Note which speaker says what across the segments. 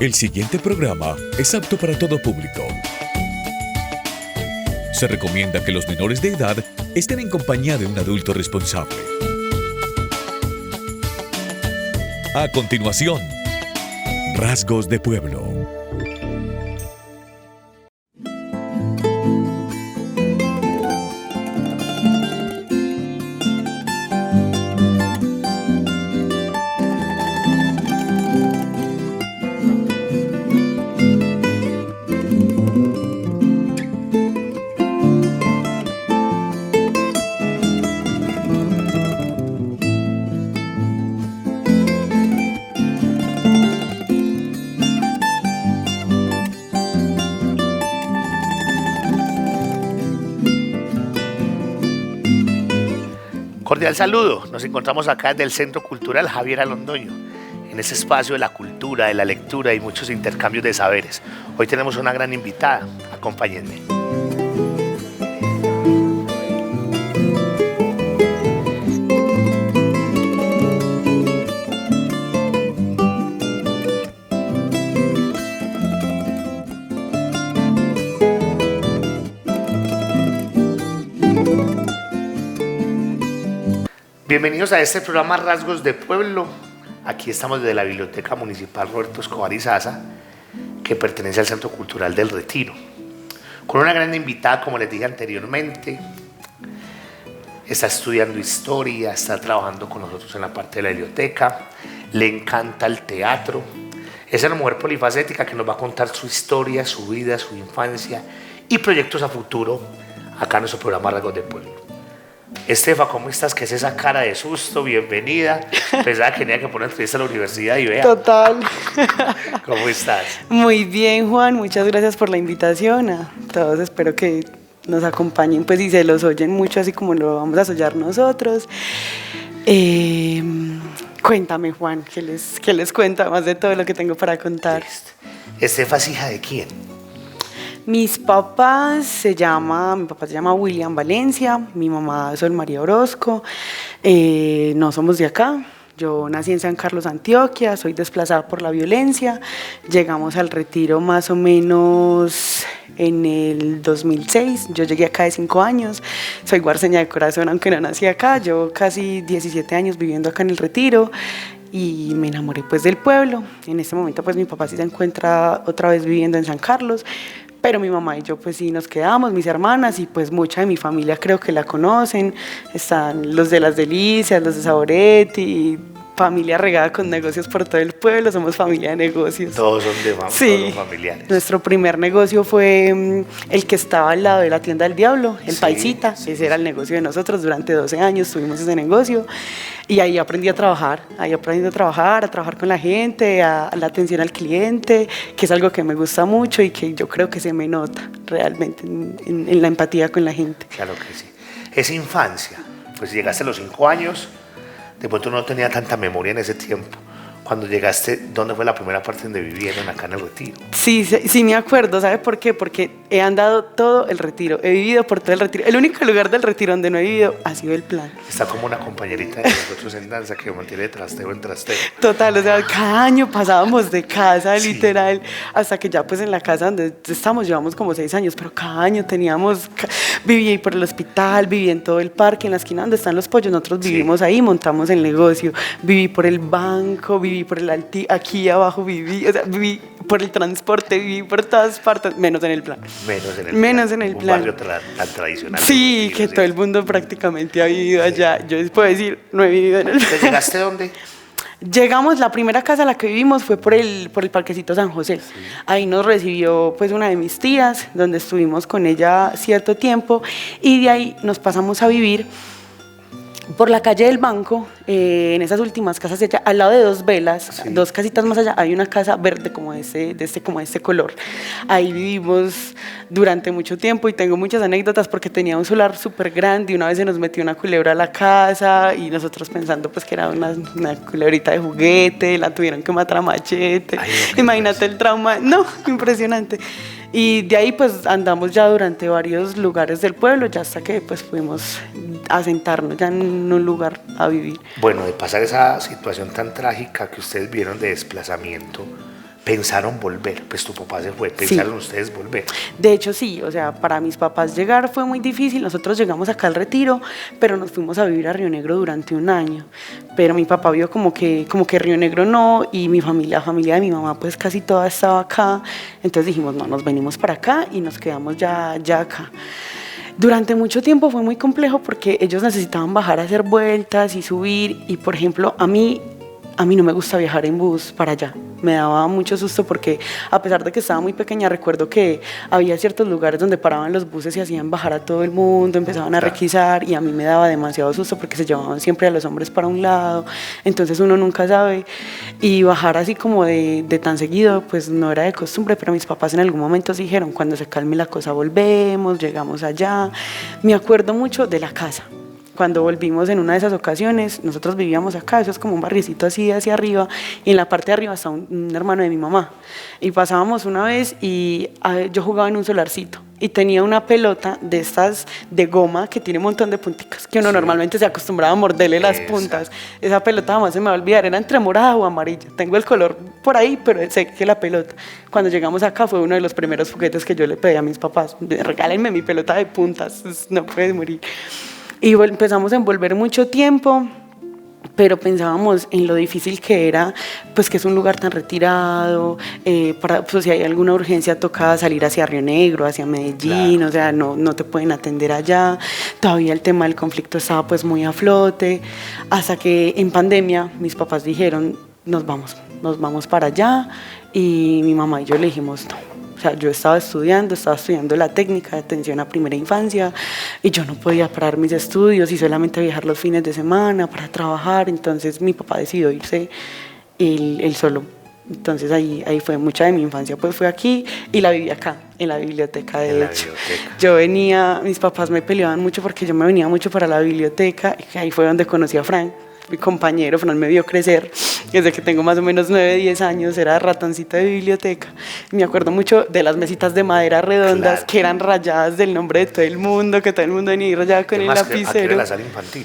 Speaker 1: El siguiente programa es apto para todo público. Se recomienda que los menores de edad estén en compañía de un adulto responsable. A continuación, Rasgos de Pueblo.
Speaker 2: Cordial saludo, nos encontramos acá desde el Centro Cultural Javiera Londoño, en ese espacio de la cultura, de la lectura y muchos intercambios de saberes. Hoy tenemos una gran invitada, acompáñenme. Bienvenidos a este programa Rasgos de Pueblo. Aquí estamos desde la Biblioteca Municipal Roberto Escobar Izaza, que pertenece al Centro Cultural del Retiro, con una gran invitada, como les dije anteriormente. Está estudiando historia, está trabajando con nosotros en la parte de la biblioteca, le encanta el teatro. Es una mujer polifacética que nos va a contar su historia, su vida, su infancia y proyectos a futuro acá en nuestro programa Rasgos de Pueblo. Estefa, ¿cómo estás? ¿Qué es esa cara de susto? Bienvenida. Pensaba que tenía que poner entrevista a la universidad y vea.
Speaker 3: Total.
Speaker 2: ¿Cómo estás?
Speaker 3: Muy bien, Juan. Muchas gracias por la invitación. A todos espero que nos acompañen, pues, y se los oyen mucho, así como lo vamos a soñar nosotros. Cuéntame, Juan, ¿qué les cuento? Además de todo lo que tengo para contar.
Speaker 2: ¿Estefa es hija de quién?
Speaker 3: Mi papá se llama William Valencia, mi mamá Sol María Orozco. No somos de acá. Yo nací en San Carlos, Antioquia, soy desplazada por la violencia. Llegamos al Retiro más o menos en el 2006. Yo llegué acá de 5 años. Soy guarceña de corazón, aunque no nací acá. Llevo casi 17 años viviendo acá en el Retiro. Y me enamoré pues del pueblo. En este momento pues mi papá sí se encuentra otra vez viviendo en San Carlos, pero mi mamá y yo pues sí nos quedamos, mis hermanas, y pues mucha de mi familia creo que la conocen. Están los de Las Delicias, los de Saboretti, familia regada con negocios por todo el pueblo, somos familia de negocios.
Speaker 2: Todos son de
Speaker 3: sí.
Speaker 2: Todos son familiares.
Speaker 3: Nuestro primer negocio fue el que estaba al lado de la tienda del Diablo, el
Speaker 2: Sí,
Speaker 3: Paisita.
Speaker 2: sí,
Speaker 3: Ese era el negocio de nosotros. Durante 12 años tuvimos ese negocio y ahí aprendí a trabajar, a trabajar con la gente, a la atención al cliente, que es algo que me gusta mucho y que yo creo que se me nota realmente en la empatía con la gente.
Speaker 2: Claro que sí. Es infancia, pues llegaste a los 5 años. De pronto no tenía tanta memoria en ese tiempo. Cuando llegaste, ¿dónde fue la primera parte donde vivieron acá en el Retiro?
Speaker 3: Sí me acuerdo. ¿Sabe por qué? Porque he andado todo el Retiro, he vivido por todo el Retiro. El único lugar del Retiro donde no he vivido ha sido el Plan.
Speaker 2: Está como una compañerita de nosotros en danza que mantiene de trasteo en trasteo.
Speaker 3: Total, o sea, cada año pasábamos de casa,
Speaker 2: Sí.
Speaker 3: literal, hasta que ya pues en la casa donde estamos llevamos como 6 años, pero cada año viví ahí por el hospital, viví en todo el parque, en la esquina donde están los pollos, nosotros vivimos ahí, montamos el negocio, viví por el banco, viví por el aquí abajo viví por el transporte, viví por todas partes, menos en el Plan. Menos en el
Speaker 2: Un
Speaker 3: Plan.
Speaker 2: barrio tan tradicional.
Speaker 3: Sí,
Speaker 2: Retiro,
Speaker 3: que todo el mundo prácticamente ha vivido allá. Yo les puedo decir, no he vivido en el Plan.
Speaker 2: ¿Te llegaste dónde?
Speaker 3: Llegamos, la primera casa a la que vivimos fue por el Parquecito San José. Sí. Ahí nos recibió pues una de mis tías, donde estuvimos con ella cierto tiempo, y de ahí nos pasamos a vivir por la calle del Banco, en esas últimas casas de allá, al lado de Dos Velas, sí. 2 casitas más allá, hay una casa verde como de este color. Ahí vivimos durante mucho tiempo y tengo muchas anécdotas porque tenía un solar súper grande y una vez se nos metió una culebra a la casa y nosotros pensando pues que era una culebrita de juguete, la tuvieron que matar a machete. Ay, no, imagínate el trauma, no, impresionante. Y de ahí pues andamos ya durante varios lugares del pueblo, ya hasta que pues pudimos asentarnos ya en un lugar a vivir.
Speaker 2: Bueno, de pasar esa situación tan trágica que ustedes vieron de desplazamiento, pensaron volver? Pues tu papá se fue, pensaron ustedes volver.
Speaker 3: De hecho, sí, o sea, para mis papás llegar fue muy difícil. Nosotros llegamos acá al Retiro, pero nos fuimos a vivir a Río Negro durante un año. Pero mi papá vio como que Río Negro no, y la familia de mi mamá, pues casi toda estaba acá. Entonces dijimos, no, nos venimos para acá y nos quedamos ya acá. Durante mucho tiempo fue muy complejo porque ellos necesitaban bajar a hacer vueltas y subir. Y, por ejemplo, a mí no me gusta viajar en bus para allá. Me daba mucho susto porque, a pesar de que estaba muy pequeña, recuerdo que había ciertos lugares donde paraban los buses y hacían bajar a todo el mundo, empezaban a requisar, y a mí me daba demasiado susto porque se llevaban siempre a los hombres para un lado. Entonces uno nunca sabe. Y bajar así como de tan seguido, pues no era de costumbre, pero mis papás en algún momento sí dijeron, cuando se calme la cosa volvemos, llegamos allá. Me acuerdo mucho de la casa. Cuando volvimos en una de esas ocasiones, nosotros vivíamos acá, eso es como un barricito así hacia arriba, y en la parte de arriba está un hermano de mi mamá. Y pasábamos una vez y yo jugaba en un solarcito y tenía una pelota de estas de goma que tiene un montón de punticas, que uno normalmente se acostumbraba a morderle las puntas. Esa pelota jamás se me va a olvidar, era entre morada o amarilla. Tengo el color por ahí, pero sé que la pelota. Cuando llegamos acá fue uno de los primeros juguetes que yo le pedí a mis papás. Regálenme mi pelota de puntas, no puedes morir. Y empezamos a envolver mucho tiempo, pero pensábamos en lo difícil que era, pues que es un lugar tan retirado, pues si hay alguna urgencia toca salir hacia Río Negro, hacia Medellín, claro. O sea, no te pueden atender allá. Todavía el tema del conflicto estaba pues muy a flote, hasta que en pandemia mis papás dijeron, nos vamos para allá, y mi mamá y yo le dijimos, no. O sea, yo estaba estudiando la técnica de atención a primera infancia, y yo no podía parar mis estudios y solamente viajar los fines de semana para trabajar. Entonces mi papá decidió irse él solo. Entonces ahí fue mucha de mi infancia, pues fue aquí, y la viví acá, en la biblioteca, de hecho. Yo venía, mis papás me peleaban mucho porque yo me venía mucho para la biblioteca, y ahí fue donde conocí a Frank, mi compañero. Fran me vio crecer desde que tengo más o menos 9, 10 años, era ratoncita de biblioteca. Me acuerdo mucho de las mesitas de madera redondas, claro, que eran rayadas del nombre de todo el mundo, que todo el mundo venía y rayaba con el lapicero.
Speaker 2: Era la sala infantil.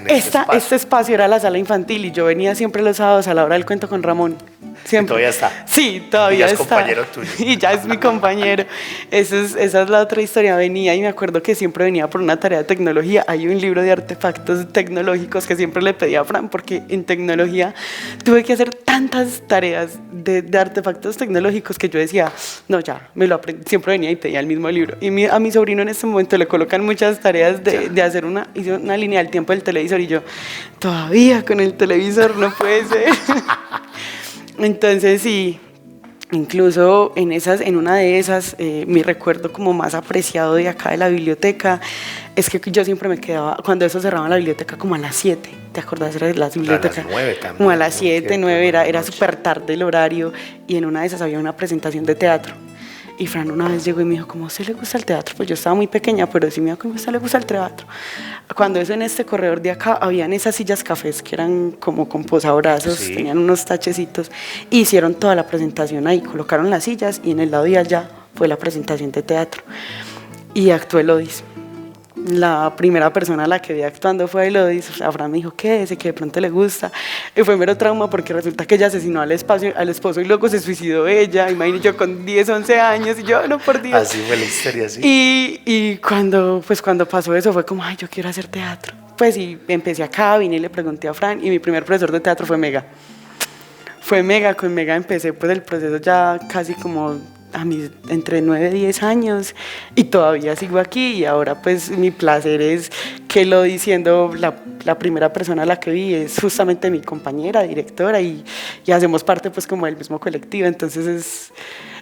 Speaker 3: Este espacio era la sala infantil, y yo venía siempre los sábados a la hora del cuento con Ramón. Siempre.
Speaker 2: ¿Y todavía está?
Speaker 3: Sí, todavía está.
Speaker 2: Y ya es compañero tuyo.
Speaker 3: Y ya es mi compañero. Esa es la otra historia. Venía, y me acuerdo que siempre venía por una tarea de tecnología. Hay un libro de artefactos tecnológicos que siempre le pedía a Fran, porque en tecnología tuve que hacer tantas tareas de artefactos tecnológicos que yo decía, no, ya, me lo aprendí. Siempre venía y pedía el mismo libro. Y a mi sobrino en este momento le colocan muchas tareas de hacer una línea del tiempo del televisor, y yo, todavía con el televisor, no puede ser. Entonces sí, incluso en una de esas, mi recuerdo como más apreciado de acá de la biblioteca es que yo siempre me quedaba, cuando eso cerraban la biblioteca como a las 7, ¿te acordás? Era las bibliotecas.
Speaker 2: A las 9 también.
Speaker 3: Como a las 7, 9, era súper tarde el horario, y en una de esas había una presentación de teatro. Y Fran una vez llegó y me dijo, ¿cómo a usted le gusta el teatro? Pues yo estaba muy pequeña, pero sí me dijo, ¿cómo a usted le gusta el teatro? Cuando eso, en este corredor de acá, habían esas sillas cafés que eran como con posabrazos, sí, tenían unos tachecitos, y hicieron toda la presentación ahí, colocaron las sillas, y en el lado de allá fue la presentación de teatro. Y actuó Elodis. La primera persona a la que vi actuando fue Elodis. O sea, Fran me dijo, ¿qué es? Que de pronto le gusta. Y fue mero trauma porque resulta que ella asesinó al esposo y luego se suicidó ella. Imagínate, yo con 10, 11 años, y yo, no, por Dios.
Speaker 2: Así fue la historia, sí.
Speaker 3: Y cuando pasó eso fue como, ay, yo quiero hacer teatro. Pues y empecé acá, vine y le pregunté a Fran, y mi primer profesor de teatro fue Mega. Con Mega empecé pues el proceso ya casi como a mis entre 9 y 10 años, y todavía sigo aquí. Y ahora pues mi placer es que lo diciendo, la primera persona a la que vi es justamente mi compañera, directora, y hacemos parte pues como del mismo colectivo. Entonces es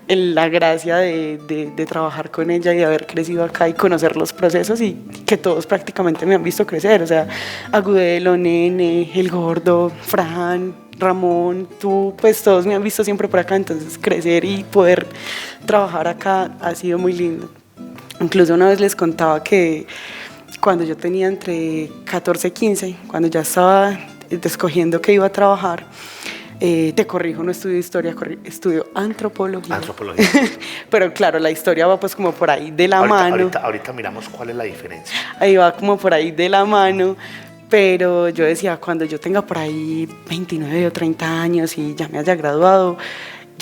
Speaker 3: la gracia de trabajar con ella y de haber crecido acá y conocer los procesos, y que todos prácticamente me han visto crecer. O sea, Agudelo, Nene, El Gordo, Fran, Ramón, tú, pues todos me han visto siempre por acá. Entonces crecer y poder trabajar acá ha sido muy lindo. Incluso una vez les contaba que cuando yo tenía entre 14 y 15, cuando ya estaba escogiendo que iba a trabajar, te corrijo, no estudio historia, estudio antropología.
Speaker 2: Antropología.
Speaker 3: Pero claro, la historia va pues como por ahí de la mano.
Speaker 2: Ahorita miramos cuál es la diferencia.
Speaker 3: Ahí va como por ahí de la mano. Pero yo decía, cuando yo tenga por ahí 29 o 30 años y ya me haya graduado,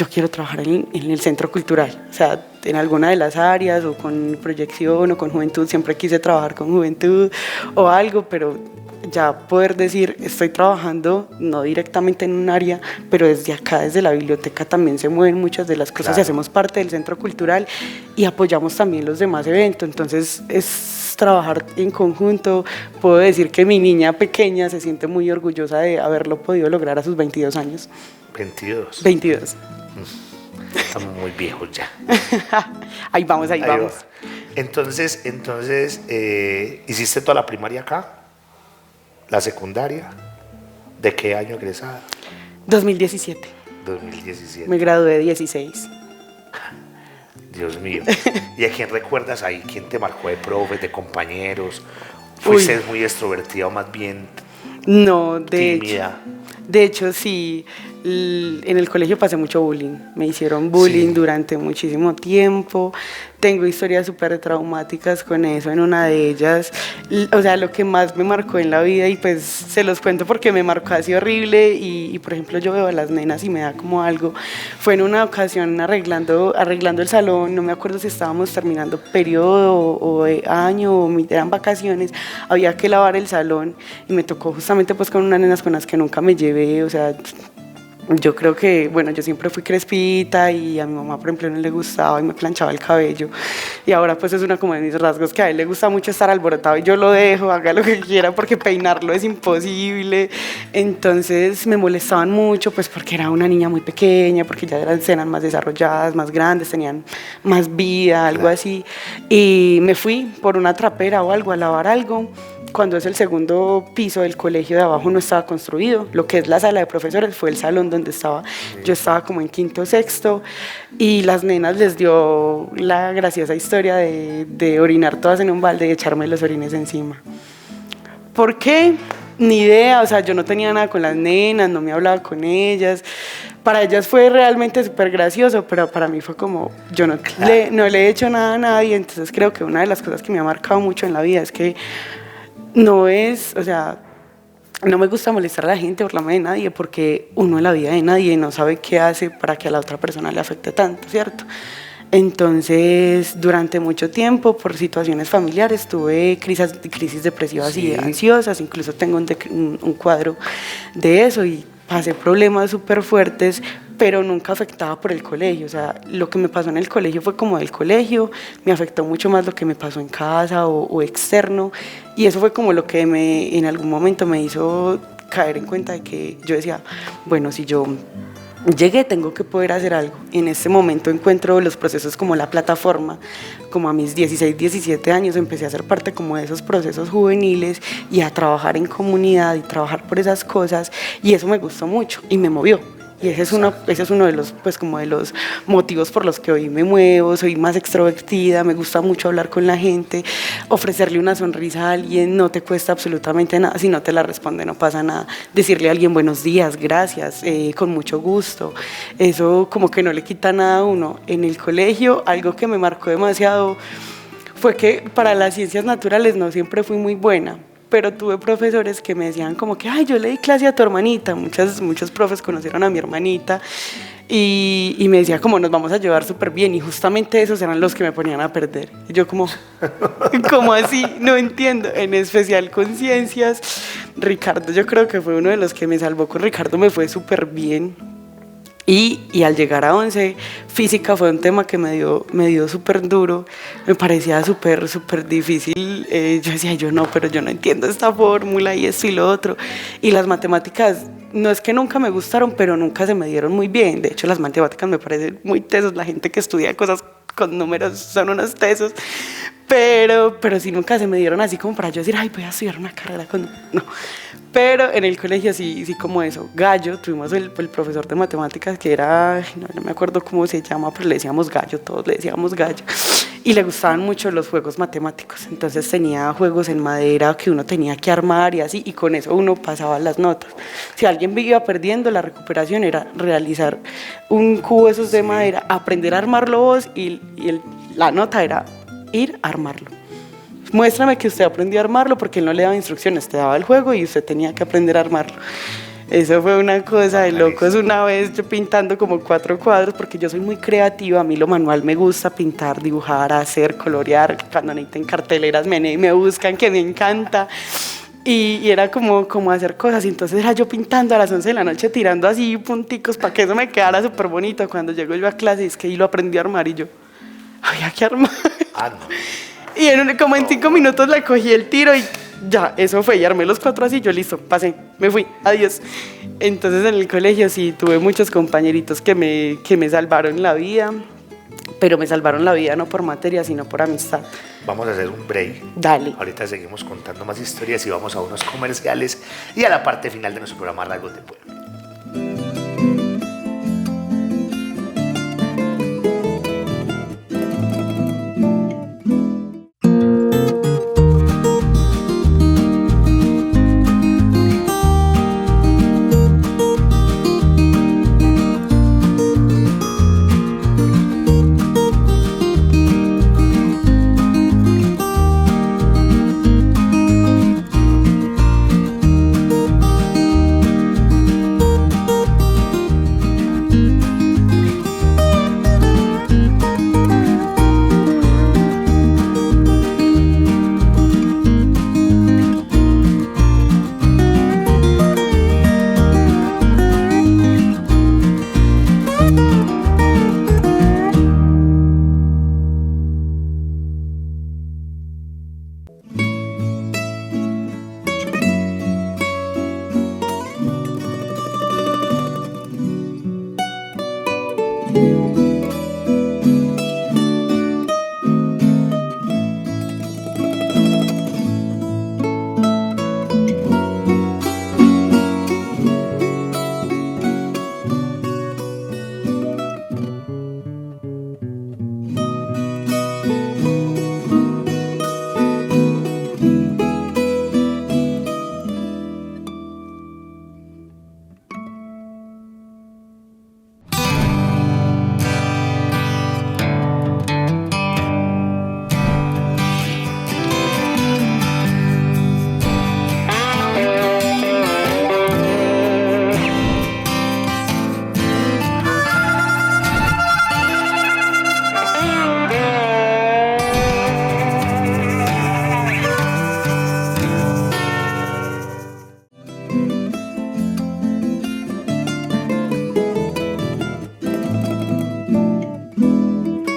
Speaker 3: yo quiero trabajar en el centro cultural, o sea, en alguna de las áreas, o con proyección, o con juventud, siempre quise trabajar con juventud, o algo, pero ya poder decir, estoy trabajando, no directamente en un área, pero desde acá, desde la biblioteca, también se mueven muchas de las cosas, y hacemos parte del centro cultural, y apoyamos también los demás eventos, entonces es trabajar en conjunto. Puedo decir que mi niña pequeña se siente muy orgullosa de haberlo podido lograr a sus 22 años.
Speaker 2: 22.
Speaker 3: 22.
Speaker 2: Estamos muy viejos ya.
Speaker 3: Ahí vamos, ahí vamos.
Speaker 2: Va. Entonces, ¿hiciste toda la primaria acá? ¿La secundaria? ¿De qué año egresada?
Speaker 3: 2017.
Speaker 2: 2017.
Speaker 3: Me gradué 16.
Speaker 2: Dios mío. ¿Y a quién recuerdas ahí? ¿Quién te marcó de profes, de compañeros? ¿Fuiste muy extrovertida o más bien
Speaker 3: no,
Speaker 2: tímida?
Speaker 3: De hecho, sí. En el colegio pasé mucho bullying. Me hicieron bullying durante muchísimo tiempo. Tengo historias súper traumáticas con eso. En una de ellas, o sea, lo que más me marcó en la vida, y pues se los cuento porque me marcó así horrible, y por ejemplo yo veo a las nenas y me da como algo. Fue en una ocasión arreglando el salón, no me acuerdo si estábamos terminando periodo o año, o eran vacaciones, había que lavar el salón, y me tocó justamente pues con unas nenas con las que nunca me llevé, o sea, yo creo que, bueno, yo siempre fui crespita, y a mi mamá, por ejemplo, no le gustaba y me planchaba el cabello, y ahora pues es una como de mis rasgos, que a él le gusta mucho estar alborotado y yo lo dejo, haga lo que quiera, porque peinarlo es imposible. Entonces me molestaban mucho, pues porque era una niña muy pequeña, porque ya eran más desarrolladas, más grandes, tenían más vida, algo así, y me fui por una trapera o algo a lavar algo. Cuando es el segundo piso del colegio de abajo no estaba construido, lo que es la sala de profesores fue el salón donde estaba, yo estaba como en quinto o sexto, y las nenas les dio la graciosa historia de orinar todas en un balde y echarme los orines encima. ¿Por qué? Ni idea, o sea, yo no tenía nada con las nenas, no me hablaba con ellas. Para ellas fue realmente súper gracioso, pero para mí fue como, yo no le he hecho nada a nadie. Entonces creo que una de las cosas que me ha marcado mucho en la vida es que no es, o sea, no me gusta molestar a la gente, burlarme de nadie, porque uno en la vida de nadie no sabe qué hace para que a la otra persona le afecte tanto, ¿cierto? Entonces, durante mucho tiempo, por situaciones familiares, tuve crisis depresivas y ansiosas, incluso tengo un cuadro de eso, y pasé problemas súper fuertes, pero nunca afectaba por el colegio. O sea, lo que me pasó en el colegio fue como del colegio, me afectó mucho más lo que me pasó en casa o externo, y eso fue como lo que en algún momento me hizo caer en cuenta de que yo decía, bueno, si yo llegué, tengo que poder hacer algo. En este momento encuentro los procesos como la plataforma, como a mis 16, 17 años empecé a ser parte como de esos procesos juveniles y a trabajar en comunidad y trabajar por esas cosas, y eso me gustó mucho y me movió. Y ese es uno de los, pues, como de los motivos por los que hoy me muevo, soy más extrovertida, me gusta mucho hablar con la gente, ofrecerle una sonrisa a alguien no te cuesta absolutamente nada, si no te la responde no pasa nada, decirle a alguien buenos días, gracias, con mucho gusto, eso como que no le quita nada a uno. En el colegio algo que me marcó demasiado fue que para las ciencias naturales no siempre fui muy buena, pero tuve profesores que me decían como que, ay, yo le di clase a tu hermanita. Muchos profes conocieron a mi hermanita, y me decía como, nos vamos a llevar súper bien, y justamente esos eran los que me ponían a perder. Y yo como, ¿cómo así? No entiendo. En especial con ciencias, Ricardo, yo creo que fue uno de los que me salvó. Con Ricardo me fue súper bien. Y al llegar a 11, física fue un tema que me dio súper duro, me parecía súper difícil. Yo decía, yo no entiendo esta fórmula y esto y lo otro. Y las matemáticas, no es que nunca me gustaron, pero nunca se me dieron muy bien. De hecho, las matemáticas me parecen muy tesos. La gente que estudia cosas con números son unos tesos. Pero sí nunca se me dieron así como para yo decir, ay, voy a estudiar una carrera con... No. Pero en el colegio sí como eso. Gallo, tuvimos el profesor de matemáticas que era, no me acuerdo cómo se llama, pero le decíamos Gallo, todos le decíamos Gallo. Y le gustaban mucho los juegos matemáticos. Entonces tenía juegos en madera que uno tenía que armar y así, y con eso uno pasaba las notas. Si alguien iba perdiendo, la recuperación era realizar un cubo esos de madera, aprender a armarlo vos, y la nota era ir a armarlo. Muéstrame que usted aprendió a armarlo, porque él no le daba instrucciones, te daba el juego y usted tenía que aprender a armarlo. Eso fue una cosa de
Speaker 2: Bacanísimo.
Speaker 3: locos. Una vez yo pintando como 4 cuadros, porque yo soy muy creativa, a mí lo manual me gusta pintar, dibujar, hacer, colorear. Cuando necesiten carteleras me buscan, que me encanta. Y era como hacer cosas. Y entonces era yo pintando a las 11 de la noche, tirando así punticos para que eso me quedara súper bonito. Cuando llego yo a clase, es que ahí lo aprendí a armar y yo, había que armar.
Speaker 2: Ah, no.
Speaker 3: Y como en 5 minutos le cogí el tiro y ya, eso fue. Y armé los 4 así, yo listo, pasé, me fui, adiós. Entonces en el colegio sí tuve muchos compañeritos que me salvaron la vida, pero me salvaron la vida no por materia, sino por amistad.
Speaker 2: Vamos a hacer un break.
Speaker 3: Dale.
Speaker 2: Ahorita seguimos contando más historias y vamos a unos comerciales y a la parte final de nuestro programa Rasgos de Pueblo.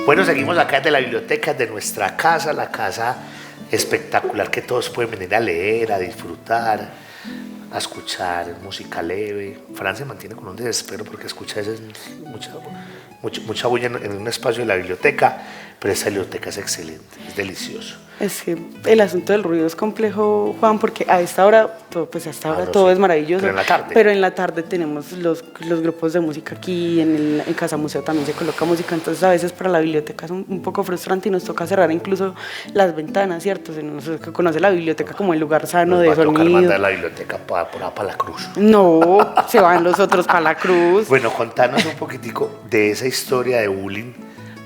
Speaker 2: Bueno, seguimos acá de la biblioteca de nuestra casa, la casa espectacular que todos pueden venir a leer, a disfrutar, a escuchar música leve. Fran se mantiene con un desespero porque escucha mucha bulla en un espacio de la biblioteca, pero esa biblioteca es excelente, es delicioso.
Speaker 3: Es que el asunto del ruido es complejo, Juan, porque a esta hora, todo
Speaker 2: sí.
Speaker 3: es maravilloso.
Speaker 2: Pero en la tarde.
Speaker 3: Pero en la tarde tenemos los grupos de música aquí, en Casa Museo también se coloca música, entonces a veces para la biblioteca es un poco frustrante y nos toca cerrar incluso las ventanas, ¿cierto? Se nos conoce la biblioteca como el lugar sano de
Speaker 2: Nos va a tocar
Speaker 3: sonido.
Speaker 2: mandar la biblioteca para la cruz.
Speaker 3: No, se van los otros para la cruz.
Speaker 2: Bueno, contanos un poquitico de esa historia de bullying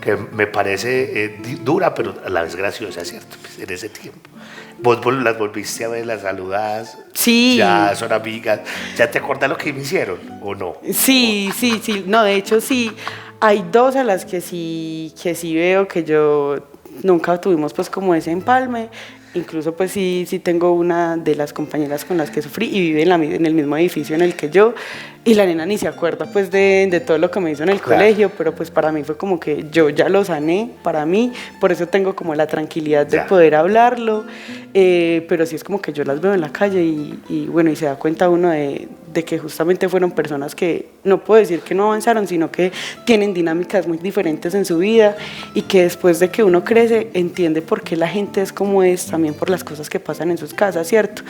Speaker 2: que me parece dura, pero a la vez graciosa, ¿cierto? Pues en ese tiempo. Vos las volviste a ver, las saludadas.
Speaker 3: Sí.
Speaker 2: Ya son amigas. ¿Ya te acordás lo que me hicieron o no?
Speaker 3: Sí. No, de hecho sí. Hay 2 a las que sí veo que yo nunca tuvimos pues como ese empalme. Incluso pues sí tengo una de las compañeras con las que sufrí y vive en el mismo edificio en el que yo, y la nena ni se acuerda pues de todo lo que me hizo en el colegio, pero pues para mí fue como que yo ya lo sané para mí, por eso tengo como la tranquilidad de poder hablarlo, pero sí es como que yo las veo en la calle y bueno, y se da cuenta uno de que justamente fueron personas que no puedo decir que no avanzaron, sino que tienen dinámicas muy diferentes en su vida y que después de que uno crece entiende por qué la gente es como es, también por las cosas que pasan en sus casas, ¿cierto?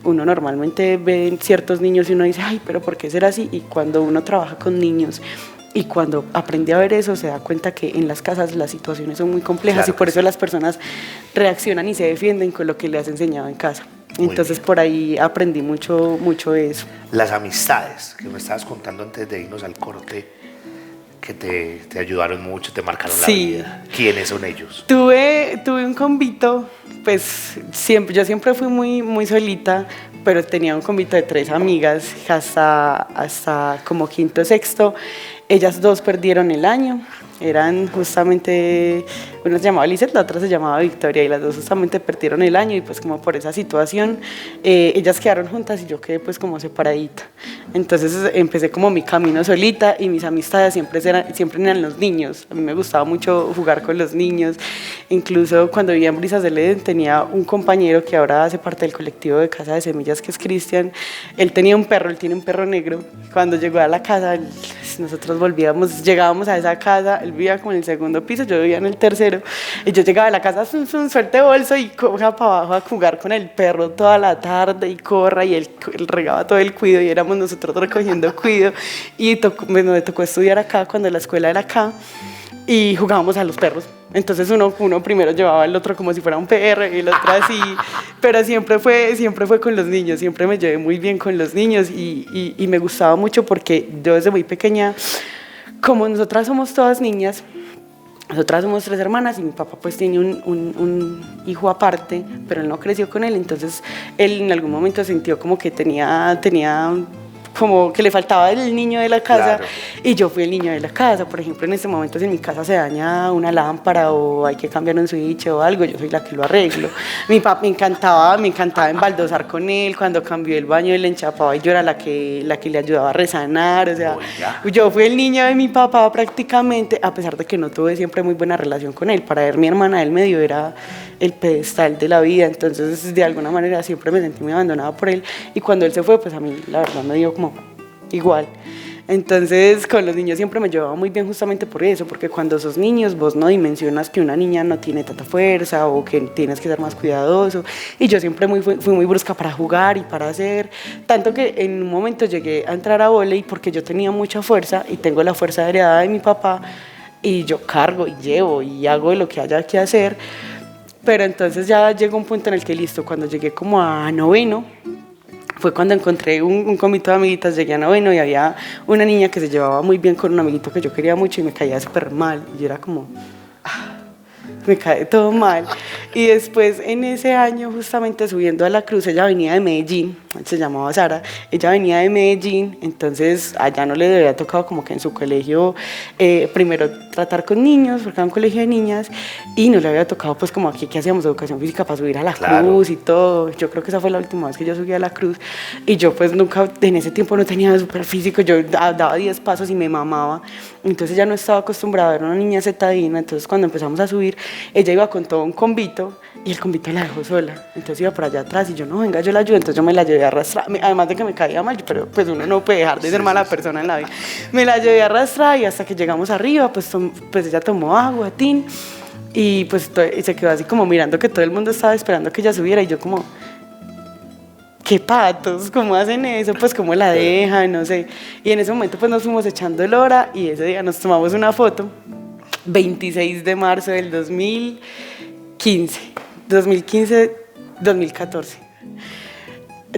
Speaker 3: Uno normalmente ve ciertos niños y uno dice, ay, pero ¿por qué será así? Y cuando uno trabaja con niños y cuando aprende a ver eso, se da cuenta que en las casas las situaciones son muy complejas, claro, y por eso las personas reaccionan y se defienden con lo que les has enseñado en casa. Entonces por ahí aprendí mucho eso.
Speaker 2: Las amistades que me estabas contando antes de irnos al corte, que te ayudaron mucho, te marcaron la vida. ¿Quiénes son ellos?
Speaker 3: Tuve un convito, pues yo siempre fui muy solita, pero tenía un convito de 3 amigas hasta como quinto, sexto. Ellas 2 perdieron el año. Eran justamente, una se llamaba Lizeth, la otra se llamaba Victoria, y las 2 justamente perdieron el año, y pues como por esa situación ellas quedaron juntas y yo quedé pues como separadita. Entonces empecé como mi camino solita, y mis amistades siempre eran los niños. A mí me gustaba mucho jugar con los niños. Incluso cuando vivía en Brisas del Edén tenía un compañero que ahora hace parte del colectivo de Casa de Semillas, que es Cristian. Él tenía un perro, él tiene un perro negro. Cuando llegó a la casa, nosotros llegábamos a esa casa. Él vivía como en el segundo piso, yo vivía en el tercero, y yo llegaba a la casa, suelte bolso y coja para abajo a jugar con el perro toda la tarde, y corra, y él regaba todo el cuido, y éramos nosotros recogiendo cuido. Y me tocó estudiar acá cuando la escuela era acá, y jugábamos a los perros. Entonces uno primero llevaba al otro como si fuera un perro, y el otro así, pero siempre fue con los niños. Siempre me llevé muy bien con los niños, y me gustaba mucho porque yo desde muy pequeña, como nosotras somos todas niñas, nosotras somos 3 hermanas, y mi papá pues tiene un hijo aparte, pero él no creció con él. Entonces él en algún momento sintió como que tenía como que le faltaba el niño de la casa. Claro. Y yo fui el niño de la casa. Por ejemplo, en este momento, si en mi casa se daña una lámpara o hay que cambiar un switch o algo, yo soy la que lo arreglo. Mi papá me encantaba embaldosar con él. Cuando cambió el baño, él le enchapaba, y yo era la que le ayudaba a resanar. O sea, yo fui el niño de mi papá prácticamente, a pesar de que no tuve siempre muy buena relación con él. Para él, mi hermana del medio era el pedestal de la vida. Entonces, de alguna manera, siempre me sentí muy abandonada por él. Y cuando él se fue, pues a mí, la verdad, me dio como igual. Entonces con los niños siempre me llevaba muy bien, justamente por eso, porque cuando sos niños vos no dimensionas que una niña no tiene tanta fuerza, o que tienes que ser más cuidadoso, y yo siempre fui muy brusca para jugar y para hacer, tanto que en un momento llegué a entrar a vóley porque yo tenía mucha fuerza y tengo la fuerza heredada de mi papá, y yo cargo y llevo y hago lo que haya que hacer. Pero entonces ya llegó un punto en el que listo, cuando llegué como a noveno, fue cuando encontré un comité de amiguitas. Llegué a noveno y había una niña que se llevaba muy bien con un amiguito que yo quería mucho, y me caía súper mal. Y yo era como, me cae todo mal. Y después, en ese año, justamente subiendo a la cruz, ella venía de Medellín, se llamaba Sara, ella venía de Medellín. Entonces allá no le había tocado como que en su colegio primero tratar con niños, porque era un colegio de niñas, y no le había tocado pues como aquí que hacíamos educación física para subir a la cruz y todo. Yo creo que esa fue la última vez que yo subí a la cruz, y yo pues nunca, en ese tiempo no tenía súper físico, yo daba 10 pasos y me mamaba. Entonces ya no estaba acostumbrada, era una niña cetadina. Entonces cuando empezamos a subir, ella iba con todo un convito, y el convito la dejó sola. Entonces iba por allá atrás, y yo, no, venga, yo la ayudo. Entonces yo me la llevé a arrastrar, además de que me caía mal, pero pues uno no puede dejar de ser mala persona en la vida. Me la llevé a arrastrar, y hasta que llegamos arriba, pues ella tomó agua, tin, y pues y se quedó así como mirando que todo el mundo estaba esperando que ella subiera, y yo como, qué patos, ¿cómo hacen eso? Pues cómo la dejan, no sé. Y en ese momento pues nos fuimos echando el hora, y ese día nos tomamos una foto, 26 de marzo del 2014.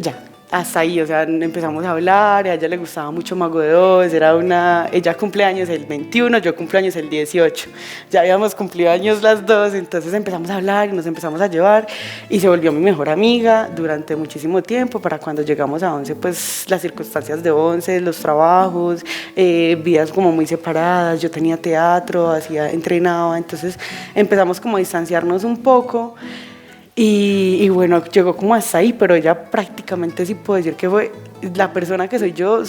Speaker 3: Ya, hasta ahí, o sea, empezamos a hablar. A ella le gustaba mucho Mago de Oz, ella cumpleaños el 21, yo cumpleaños el 18. Ya habíamos cumplido años las dos, entonces empezamos a hablar y nos empezamos a llevar, y se volvió mi mejor amiga durante muchísimo tiempo. Para cuando llegamos a 11, pues las circunstancias de 11, los trabajos, vidas como muy separadas. Yo tenía teatro, entrenaba, entonces empezamos como a distanciarnos un poco. Y bueno, llegó como hasta ahí, pero ella prácticamente, sí puedo decir que fue la persona que soy yo,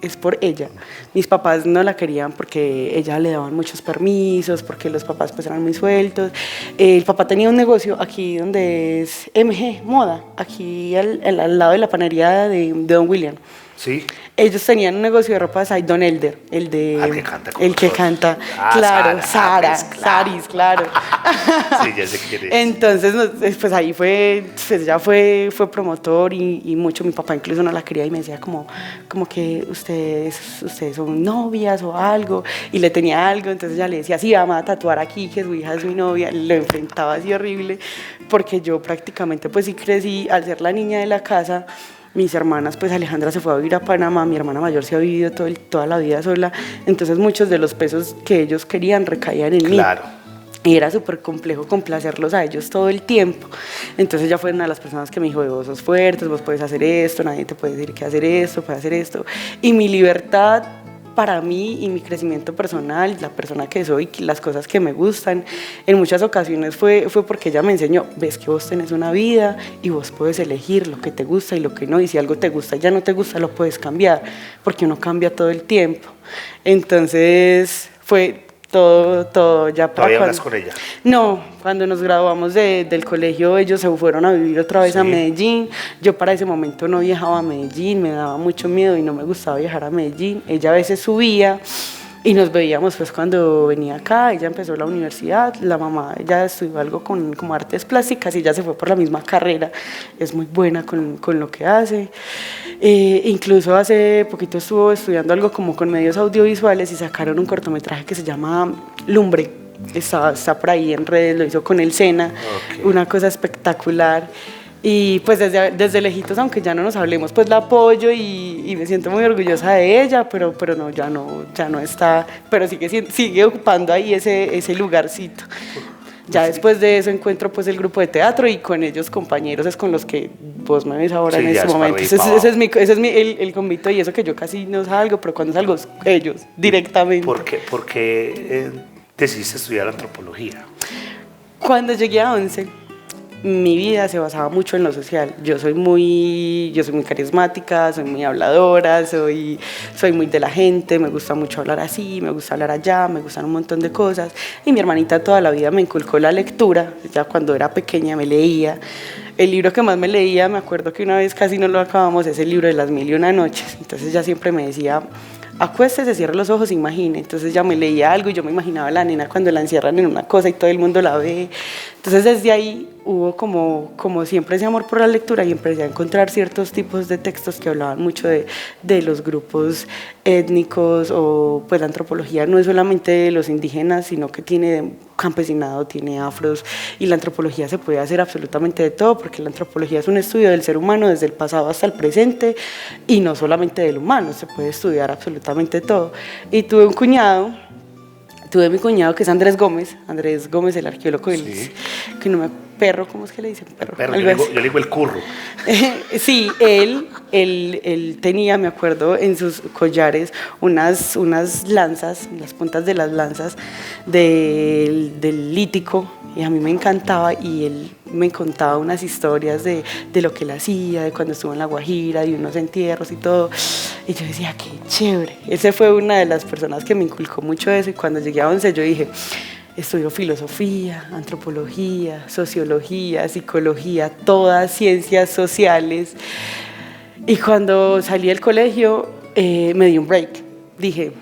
Speaker 3: es por ella. Mis papás no la querían porque ella le daban muchos permisos, porque los papás pues eran muy sueltos. El papá tenía un negocio aquí donde es MG Moda, aquí al lado de la panadería de Don William.
Speaker 2: Sí.
Speaker 3: Ellos tenían un negocio de ropa de Don Elder, el que canta, claro, Saris, claro.
Speaker 2: Sí, ya sé quién es.
Speaker 3: Entonces, pues ahí ella fue promotor, y mucho. Mi papá incluso no la quería, y me decía como que ustedes son novias o algo, y le tenía algo. Entonces ella le decía, sí, vamos a tatuar aquí que su hija es mi novia. Lo enfrentaba así horrible, porque yo prácticamente pues sí crecí al ser la niña de la casa. Mis hermanas, pues Alejandra se fue a vivir a Panamá, mi hermana mayor se ha vivido toda la vida sola, entonces muchos de los pesos que ellos querían recaían en mí. y era súper complejo complacerlos a ellos todo el tiempo. Entonces ella fue una de las personas que me dijo, vos sos fuerte, vos puedes hacer esto, nadie te puede decir que hacer esto, puedes hacer esto. Y mi libertad para mí y mi crecimiento personal, la persona que soy, las cosas que me gustan, en muchas ocasiones fue porque ella me enseñó, ves que vos tenés una vida y vos puedes elegir lo que te gusta y lo que no, y si algo te gusta y ya no te gusta, lo puedes cambiar, porque uno cambia todo el tiempo. Entonces fue todo ya para
Speaker 2: ¿Todavía hablas con ella?
Speaker 3: No, cuando nos graduamos del colegio ellos se fueron a vivir otra vez a Medellín. Yo para ese momento no viajaba a Medellín, me daba mucho miedo y no me gustaba viajar a Medellín. Ella a veces subía y nos veíamos pues cuando venía acá. Ella empezó la universidad, la mamá, ella estudió algo como artes plásticas y ella se fue por la misma carrera, es muy buena con lo que hace. Incluso hace poquito estuvo estudiando algo como con medios audiovisuales y sacaron un cortometraje que se llama Lumbre, está por ahí en redes, lo hizo con el Sena, una cosa espectacular. Y pues desde lejitos, aunque ya no nos hablemos, pues la apoyo y me siento muy orgullosa de ella, pero no, ya no está, pero sigue ocupando ahí ese lugarcito. Ya después de eso encuentro pues el grupo de teatro y con ellos compañeros es con los que vos me ves ahora en este momento. Ese es el convito y eso que yo casi no salgo, pero cuando salgo ellos directamente.
Speaker 2: ¿Por qué decidiste estudiar antropología?
Speaker 3: Cuando llegué a 11, mi vida se basaba mucho en lo social. Yo soy muy carismática, soy muy habladora, soy muy de la gente, me gusta mucho hablar así, me gusta hablar allá, me gustan un montón de cosas. Y mi hermanita toda la vida me inculcó la lectura. Ya cuando era pequeña me leía. El libro que más me leía, me acuerdo que una vez casi no lo acabamos, es el libro de las 1001 noches. Entonces ella siempre me decía, acuéstese, cierre los ojos, imagine. Entonces ya me leía algo y yo me imaginaba a la nena cuando la encierran en una cosa y todo el mundo la ve. Entonces desde ahí hubo como siempre ese amor por la lectura y empecé a encontrar ciertos tipos de textos que hablaban mucho de los grupos étnicos, o pues la antropología no es solamente de los indígenas, sino que tiene campesinado, tiene afros, y la antropología se puede hacer absolutamente de todo, porque la antropología es un estudio del ser humano desde el pasado hasta el presente, y no solamente del humano, se puede estudiar absolutamente todo. Y tuve mi cuñado que es Andrés Gómez el arqueólogo, que no me perro, ¿cómo es que le dicen? Perro,
Speaker 2: yo le digo el curro.
Speaker 3: Sí, él tenía, me acuerdo, en sus collares unas lanzas, las puntas de las lanzas del lítico, y a mí me encantaba, y él me contaba unas historias de lo que él hacía, de cuando estuvo en La Guajira, de unos entierros y todo, y yo decía, qué chévere. Ese fue una de las personas que me inculcó mucho eso, y cuando llegué a 11 yo dije, estudio filosofía, antropología, sociología, psicología, todas ciencias sociales. Y cuando salí del colegio me di un break. Dije,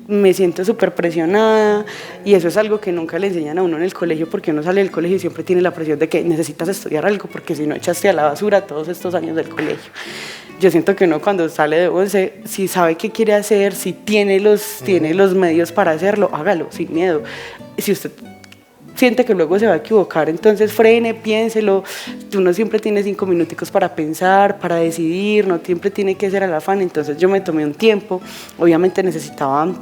Speaker 3: me siento súper presionada, y eso es algo que nunca le enseñan a uno en el colegio, porque uno sale del colegio y siempre tiene la presión de que necesitas estudiar algo, porque si no echaste a la basura todos estos años del colegio. Yo siento que uno cuando sale de 11, si sabe qué quiere hacer, si tiene los medios para hacerlo, hágalo sin miedo. Si usted siente que luego se va a equivocar, entonces frene, piénselo. Uno siempre tiene 5 minuticos para pensar, para decidir, no siempre tiene que ser al afán. Entonces yo me tomé un tiempo, obviamente necesitaba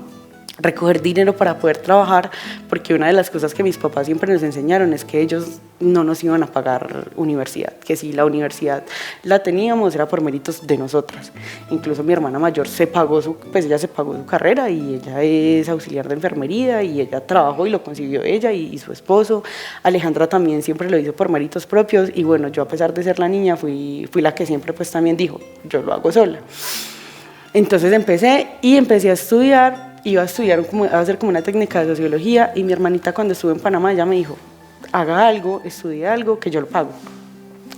Speaker 3: recoger dinero para poder trabajar, porque una de las cosas que mis papás siempre nos enseñaron es que ellos no nos iban a pagar universidad, que si la universidad la teníamos era por méritos de nosotras. Incluso mi hermana mayor ella se pagó su carrera, y ella es auxiliar de enfermería, y ella trabajó y lo consiguió ella y su esposo. Alejandra también siempre lo hizo por méritos propios, y bueno, yo a pesar de ser la niña fui la que siempre pues también dijo, yo lo hago sola. Entonces empecé a estudiar. Iba a hacer como una técnica de sociología, y mi hermanita cuando estuve en Panamá ella me dijo, haga algo, estudie algo, que yo lo pago.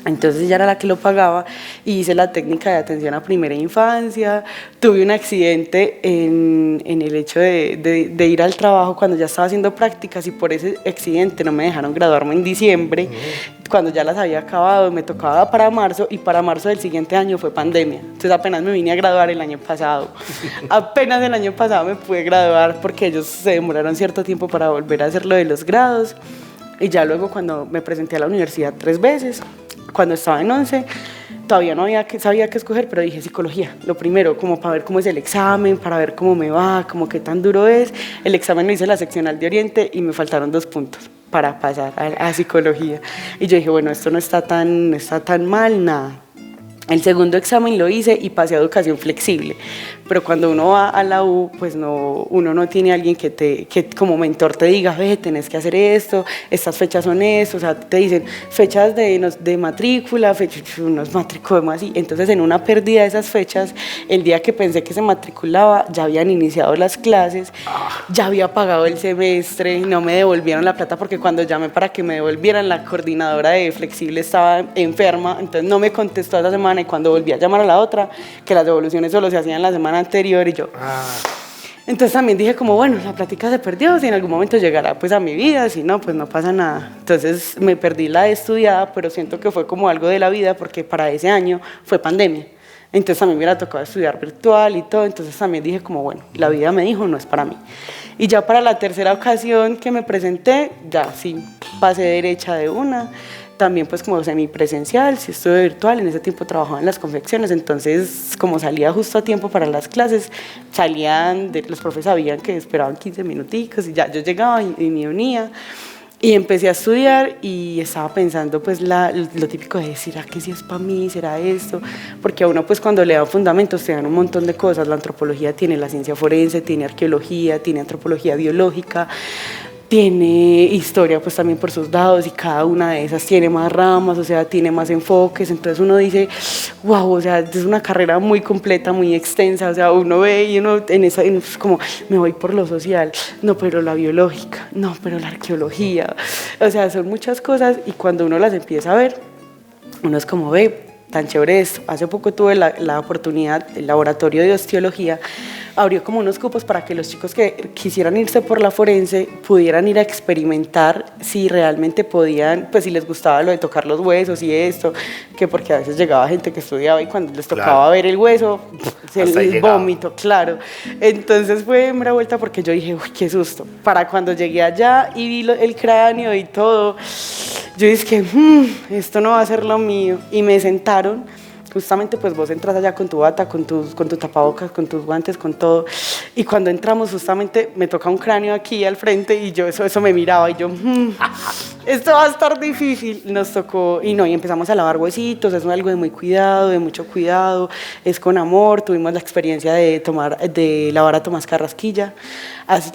Speaker 3: Entonces ella era la que lo pagaba, y hice la técnica de atención a primera infancia. Tuve un accidente en el hecho de ir al trabajo cuando ya estaba haciendo prácticas, y por ese accidente no me dejaron graduarme en diciembre, cuando ya las había acabado. Me tocaba para marzo, y para marzo del siguiente año fue pandemia. Entonces apenas me vine a graduar el año pasado. Apenas el año pasado me pude graduar, porque ellos se demoraron cierto tiempo para volver a hacer lo de los grados. Y ya luego, cuando me presenté a la universidad 3 veces, cuando estaba en 11, todavía no sabía qué escoger, pero dije psicología, lo primero, como para ver cómo es el examen, para ver cómo me va, como qué tan duro es. El examen lo hice en la seccional de Oriente y me faltaron 2 puntos para pasar a psicología. Y yo dije, bueno, esto no está tan mal, nada. El segundo examen lo hice y pasé a educación flexible, pero cuando uno va a la U, pues no, uno no tiene alguien que como mentor te diga, ve, tenés que hacer esto, estas fechas son esto, o sea, te dicen fechas de matrícula, unos matriculamos así. Entonces, en una pérdida de esas fechas, el día que pensé que se matriculaba, ya habían iniciado las clases, ya había pagado el semestre, no me devolvieron la plata porque cuando llamé para que me devolvieran, la coordinadora de flexible estaba enferma, entonces no me contestó esa semana. Y cuando volví a llamar a la otra, que las devoluciones solo se hacían la semana anterior y yo... Entonces también dije como, bueno, la plática se perdió, si en algún momento llegará pues a mi vida, si no, pues no pasa nada. Entonces me perdí la de estudiada, pero siento que fue como algo de la vida porque para ese año fue pandemia. Entonces también me hubiera tocado estudiar virtual y todo, entonces también dije como, bueno, la vida me dijo, no es para mí. Y ya para la tercera ocasión que me presenté, ya sí, pasé derecha de una. También pues como semipresencial, sí estuve virtual, en ese tiempo trabajaba en las confecciones, entonces como salía justo a tiempo para las clases, los profes sabían que esperaban 15 minuticos y ya yo llegaba y me unía y empecé a estudiar y estaba pensando pues lo típico de decir, ¿será que sí es para mí? ¿Será esto? Porque a uno pues cuando le dan fundamentos te dan un montón de cosas, la antropología tiene la ciencia forense, tiene arqueología, tiene antropología biológica, tiene historia pues también por sus lados y cada una de esas tiene más ramas, o sea, tiene más enfoques, entonces uno dice, wow, o sea, es una carrera muy completa, muy extensa, o sea, uno ve y uno es como, me voy por lo social, no, pero la biológica, no, pero la arqueología, o sea, son muchas cosas y cuando uno las empieza a ver, uno es como, ve, tan chévere esto. Hace poco tuve la oportunidad, el laboratorio de osteología abrió como unos cupos para que los chicos que quisieran irse por la forense pudieran ir a experimentar si realmente podían, pues si les gustaba lo de tocar los huesos y esto, que porque a veces llegaba gente que estudiaba y cuando les tocaba ver el hueso, el vómito, claro. Entonces fue una vuelta porque yo dije, uy, qué susto. Para cuando llegué allá y vi el cráneo y todo, yo dije, esto no va a ser lo mío. Y me sentaron. Justamente pues vos entras allá con tu bata, con tu tapabocas, con tus guantes, con todo, y cuando entramos justamente me toca un cráneo aquí al frente y yo eso me miraba y yo, esto va a estar difícil. Nos tocó y empezamos a lavar huesitos, es algo de muy cuidado, de mucho cuidado, es con amor. Tuvimos la experiencia de lavar a Tomás Carrasquilla.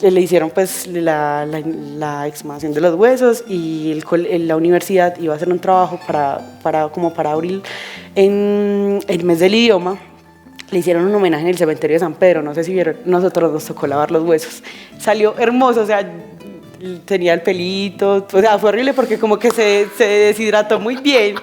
Speaker 3: Le hicieron pues la exhumación de los huesos y la universidad iba a hacer un trabajo para abril en el mes del idioma. Le hicieron un homenaje en el cementerio de San Pedro, no sé si vieron, nosotros nos tocó lavar los huesos. Salió hermoso, o sea, tenía el pelito, o sea, fue horrible porque como que se deshidrató muy bien.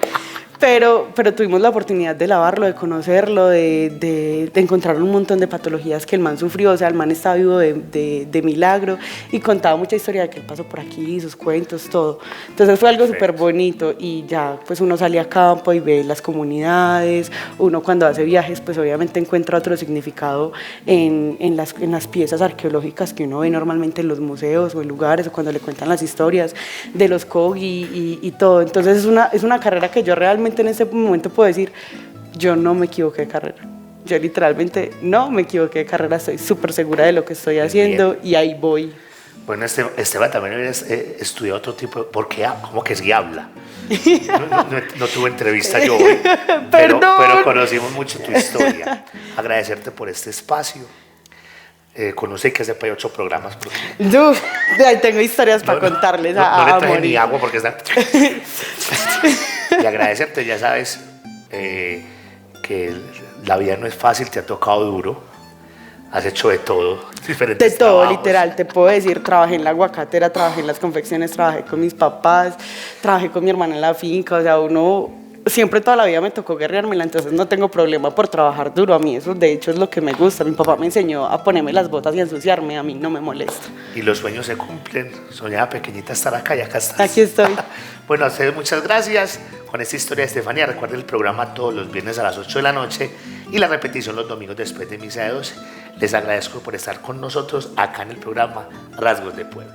Speaker 3: Pero tuvimos la oportunidad de lavarlo, de conocerlo, de encontrar un montón de patologías que el man sufrió. O sea, el man estaba vivo de milagro y contaba mucha historia de que él pasó por aquí, sus cuentos, todo. Entonces fue algo súper bonito y ya pues uno sale a campo y ve las comunidades. Uno cuando hace viajes pues obviamente encuentra otro significado en las piezas arqueológicas que uno ve normalmente en los museos o en lugares o cuando le cuentan las historias de los Kogi y todo. Entonces es una carrera que yo realmente en este momento puedo decir, yo no me equivoqué de carrera. Yo literalmente no me equivoqué de carrera, estoy súper segura de lo que estoy haciendo y ahí voy.
Speaker 2: Bueno, Esteban también estudió otro tipo, porque ¿cómo que sí habla? No tuve entrevista yo hoy, pero conocimos mucho tu historia. Agradecerte por este espacio. Conocí que hace 8 programas.
Speaker 3: Yo tengo historias para contarles.
Speaker 2: No le traje ni agua porque está... Y agradecerte, ya sabes que la vida no es fácil, te ha tocado duro, has hecho de todo, diferentes
Speaker 3: de todo,
Speaker 2: trabajos.
Speaker 3: Literal, te puedo decir, trabajé en la aguacatera, trabajé en las confecciones, trabajé con mis papás, trabajé con mi hermana en la finca, o sea, siempre toda la vida me tocó guerreármela, entonces no tengo problema por trabajar duro. A mí eso de hecho es lo que me gusta. Mi papá me enseñó a ponerme las botas y a ensuciarme, a mí no me molesta.
Speaker 2: Y los sueños se cumplen. Soñaba pequeñita estar acá y acá estás.
Speaker 3: Aquí estoy.
Speaker 2: Bueno, a ustedes muchas gracias con esta historia de Estefanía. Recuerden el programa todos los viernes a las 8 de la noche y la repetición los domingos después de misa de 12. Les agradezco por estar con nosotros acá en el programa Rasgos de Pueblo.